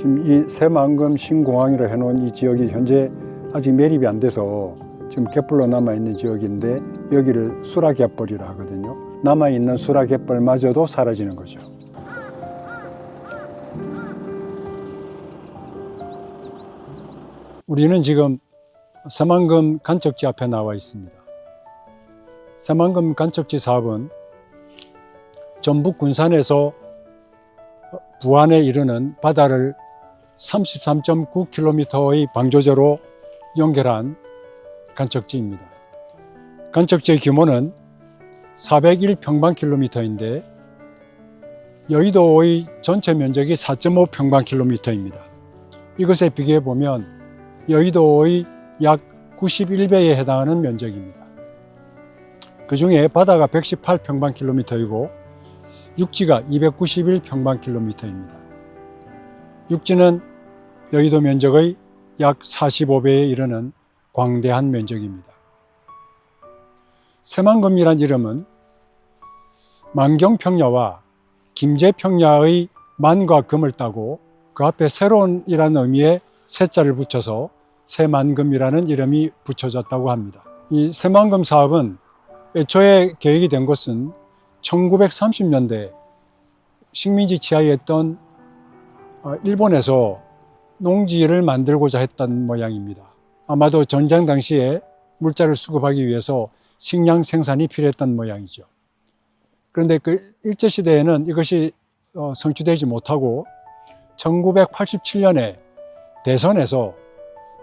지금 이 새만금 신공항이라 해놓은 이 지역이 현재 아직 매립이 안 돼서 지금 갯벌로 남아있는 지역인데 여기를 수락갯벌이라 하거든요. 남아있는 수락갯벌마저도 사라지는 거죠. 우리는 지금 새만금 간척지 앞에 나와 있습니다. 새만금 간척지 사업은 전북 군산에서 부안에 이르는 바다를 33.9km의 방조제로 연결한 간척지입니다. 간척지의 규모는 401평방킬로미터인데 여의도의 전체 면적이 4.5평방킬로미터입니다. 이것에 비교해 보면 여의도의 약 91배에 해당하는 면적입니다. 그 중에 바다가 118평방킬로미터이고 육지가 291평방킬로미터입니다. 육지는 여의도 면적의 약 45배에 이르는 광대한 면적입니다. 새만금이란 이름은 만경평야와 김제평야의 만과 금을 따고 그 앞에 새로운이라는 의미의 새자를 붙여서 새만금이라는 이름이 붙여졌다고 합니다. 이 새만금 사업은 애초에 계획이 된 것은 1930년대 식민지 지하에 있던 일본에서 농지를 만들고자 했던 모양입니다. 아마도 전쟁 당시에 물자를 수급하기 위해서 식량 생산이 필요했던 모양이죠. 그런데 그 일제시대에는 이것이 성취되지 못하고 1987년에 대선에서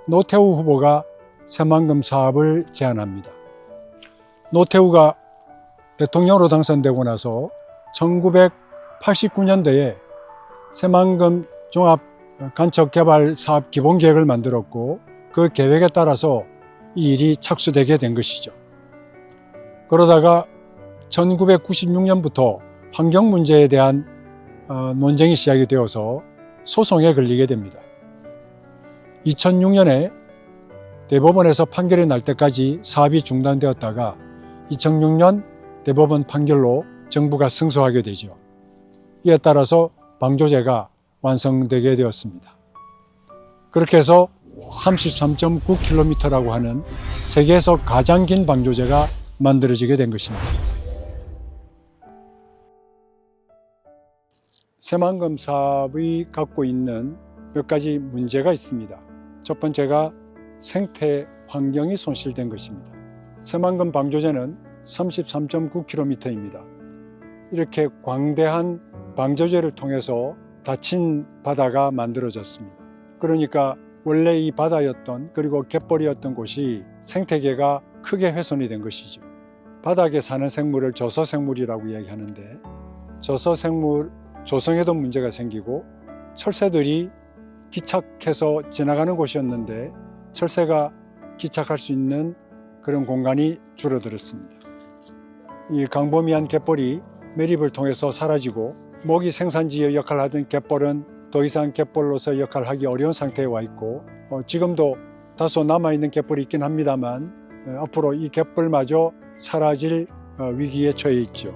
노태우 후보가 새만금 사업을 제안합니다. 노태우가 대통령으로 당선되고 나서 1989년도에 새만금 종합 간척 개발 사업 기본 계획을 만들었고 그 계획에 따라서 이 일이 착수되게 된 것이죠. 그러다가 1996년부터 환경 문제에 대한 논쟁이 시작이 되어서 소송에 걸리게 됩니다. 2006년에 대법원에서 판결이 날 때까지 사업이 중단되었다가 2006년 대법원 판결로 정부가 승소하게 되죠. 이에 따라서 방조제가 완성되게 되었습니다. 그렇게 해서 33.9km라고 하는 세계에서 가장 긴 방조제가 만들어지게 된 것입니다. 새만금 사업이 갖고 있는 몇 가지 문제가 있습니다. 첫 번째가 생태 환경이 손실된 것입니다. 새만금 방조제는 33.9km입니다. 이렇게 광대한 방조제를 통해서 닫힌 바다가 만들어졌습니다. 그러니까 원래 이 바다였던 그리고 갯벌이었던 곳이 생태계가 크게 훼손이 된 것이죠. 바닥에 사는 생물을 저서생물이라고 이야기하는데 저서생물 조성에도 문제가 생기고 철새들이 기착해서 지나가는 곳이었는데 철새가 기착할 수 있는 그런 공간이 줄어들었습니다. 이 광범위한 갯벌이 매립을 통해서 사라지고 먹이 생산지의 역할을 하던 갯벌은 더 이상 갯벌로서 역할을 하기 어려운 상태에 와 있고 지금도 다소 남아있는 갯벌이 있긴 합니다만 앞으로 이 갯벌마저 사라질 위기에 처해 있죠.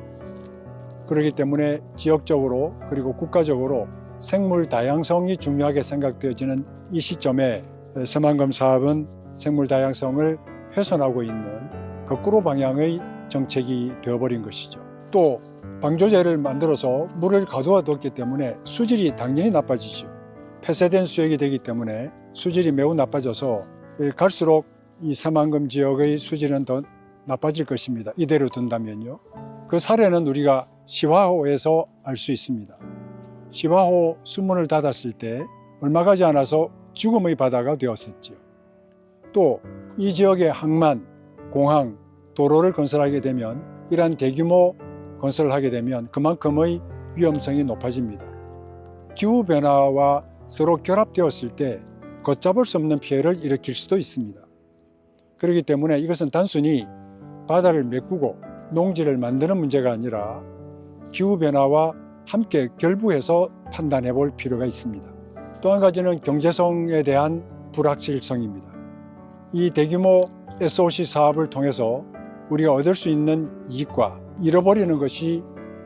그렇기 때문에 지역적으로 그리고 국가적으로 생물 다양성이 중요하게 생각되어지는 이 시점에 새만금 사업은 생물 다양성을 훼손하고 있는 거꾸로 방향의 정책이 되어버린 것이죠. 또 방조제를 만들어서 물을 가두어 뒀기 때문에 수질이 당연히 나빠지죠. 폐쇄된 수역이 되기 때문에 수질이 매우 나빠져서 갈수록 이 새만금 지역의 수질은 더 나빠질 것입니다. 이대로 둔다면요. 그 사례는 우리가 시화호에서 알 수 있습니다. 시화호 수문을 닫았을 때 얼마 가지 않아서 죽음의 바다가 되었었죠. 또 이 지역에 항만, 공항, 도로를 건설하게 되면 이러한 대규모 건설을 하게 되면 그만큼의 위험성이 높아집니다. 기후변화와 서로 결합되었을 때 걷잡을 수 없는 피해를 일으킬 수도 있습니다. 그렇기 때문에 이것은 단순히 바다를 메꾸고 농지를 만드는 문제가 아니라 기후변화와 함께 결부해서 판단해 볼 필요가 있습니다. 또 한 가지는 경제성에 대한 불확실성입니다. 이 대규모 SOC 사업을 통해서 우리가 얻을 수 있는 이익과 잃어버리는 것이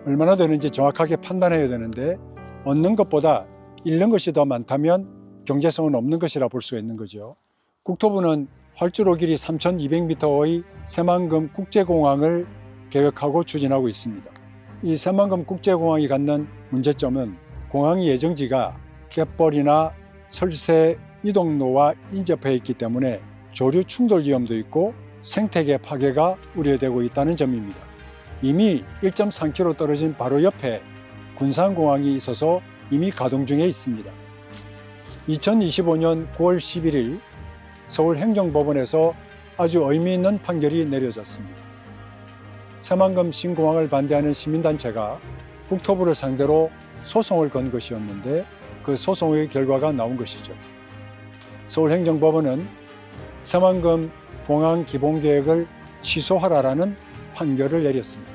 얼마나 되는지 정확하게 판단해야 되는데 얻는 것보다 잃는 것이 더 많다면 경제성은 없는 것이라 볼 수가 있는 거죠. 국토부는 활주로 길이 3,200m의 새만금 국제공항을 계획하고 추진하고 있습니다. 이 새만금 국제공항이 갖는 문제점은 공항 예정지가 갯벌이나 철새 이동로와 인접해 있기 때문에 조류 충돌 위험도 있고 생태계 파괴가 우려되고 있다는 점입니다. 이미 1.3km 떨어진 바로 옆에 군산공항이 있어서 이미 가동 중에 있습니다. 2025년 9월 11일 서울행정법원에서 아주 의미 있는 판결이 내려졌습니다. 새만금 신공항을 반대하는 시민단체가 국토부를 상대로 소송을 건 것이었는데 그 소송의 결과가 나온 것이죠. 서울행정법원은 새만금 공항 기본계획을 취소하라라는 판결을 내렸습니다.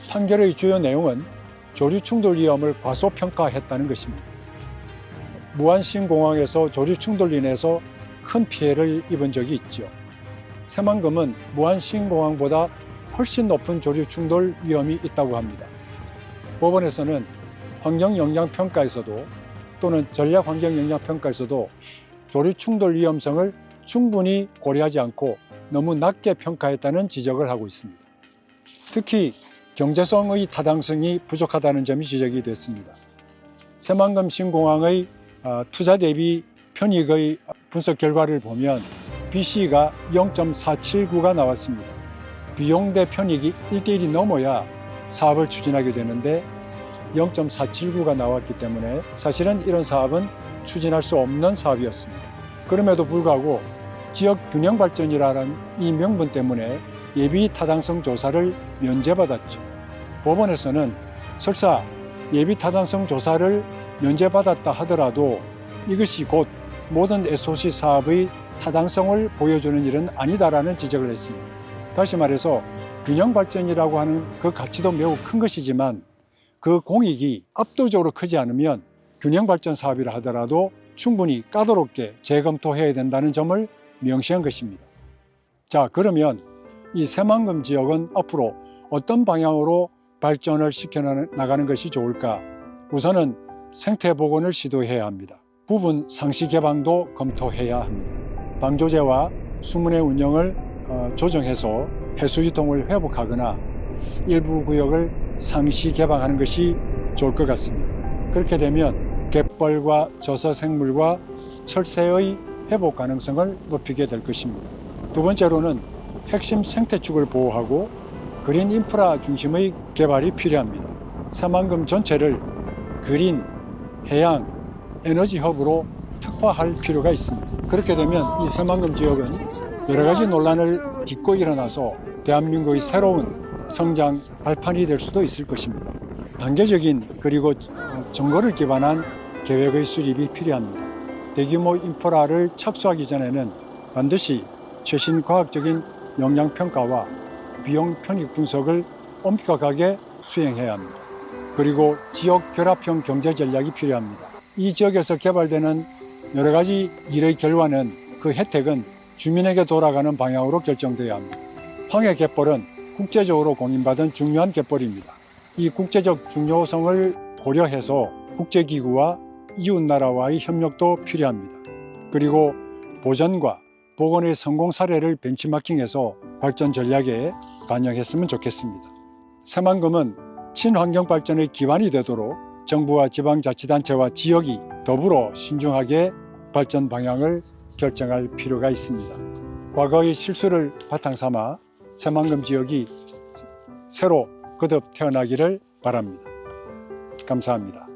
판결의 주요 내용은 조류 충돌 위험을 과소평가했다는 것입니다. 무안신공항에서 조류 충돌로 인해서 큰 피해를 입은 적이 있죠. 새만금은 무안신공항보다 훨씬 높은 조류 충돌 위험이 있다고 합니다. 법원에서는 환경영향평가에서도 또는 전략환경영향평가에서도 조류 충돌 위험성을 충분히 고려하지 않고 너무 낮게 평가했다는 지적을 하고 있습니다. 특히 경제성의 타당성이 부족하다는 점이 지적이 됐습니다. 새만금 신공항의 투자 대비 편익의 분석 결과를 보면 BC가 0.479가 나왔습니다. 비용 대 편익이 1:1이 넘어야 사업을 추진하게 되는데 0.479가 나왔기 때문에 사실은 이런 사업은 추진할 수 없는 사업이었습니다. 그럼에도 불구하고 지역균형발전이라는 이 명분 때문에 예비 타당성 조사를 면제받았죠. 법원에서는 설사 예비 타당성 조사를 면제받았다 하더라도 이것이 곧 모든 SOC 사업의 타당성을 보여주는 일은 아니다라는 지적을 했습니다. 다시 말해서 균형발전이라고 하는 그 가치도 매우 큰 것이지만 그 공익이 압도적으로 크지 않으면 균형발전 사업이라 하더라도 충분히 까다롭게 재검토해야 된다는 점을 명시한 것입니다. 자, 그러면 이 새만금 지역은 앞으로 어떤 방향으로 발전을 시켜나가는 것이 좋을까? 우선은 생태복원을 시도해야 합니다. 부분 상시 개방도 검토해야 합니다. 방조제와 수문의 운영을 조정해서 해수 유통을 회복하거나 일부 구역을 상시 개방하는 것이 좋을 것 같습니다. 그렇게 되면 갯벌과 저서 생물과 철새의 회복 가능성을 높이게 될 것입니다. 두 번째로는 핵심 생태축을 보호하고 그린 인프라 중심의 개발이 필요합니다. 새만금 전체를 그린, 해양, 에너지 허브로 특화할 필요가 있습니다. 그렇게 되면 이 새만금 지역은 여러 가지 논란을 딛고 일어나서 대한민국의 새로운 성장 발판이 될 수도 있을 것입니다. 단계적인 그리고 정보를 기반한 계획의 수립이 필요합니다. 대규모 인프라를 착수하기 전에는 반드시 최신 과학적인 영향평가와 비용 편익 분석을 엄격하게 수행해야 합니다. 그리고 지역 결합형 경제 전략이 필요합니다. 이 지역에서 개발되는 여러 가지 일의 결과는 그 혜택은 주민에게 돌아가는 방향으로 결정돼야 합니다. 황해 갯벌은 국제적으로 공인받은 중요한 갯벌입니다. 이 국제적 중요성을 고려해서 국제기구와 이웃나라와의 협력도 필요합니다. 그리고 보전과 복원의 성공 사례를 벤치마킹해서 발전 전략에 반영했으면 좋겠습니다. 새만금은 친환경 발전의 기반이 되도록 정부와 지방자치단체와 지역이 더불어 신중하게 발전 방향을 결정할 필요가 있습니다. 과거의 실수를 바탕 삼아 새만금 지역이 새로 거듭 태어나기를 바랍니다. 감사합니다.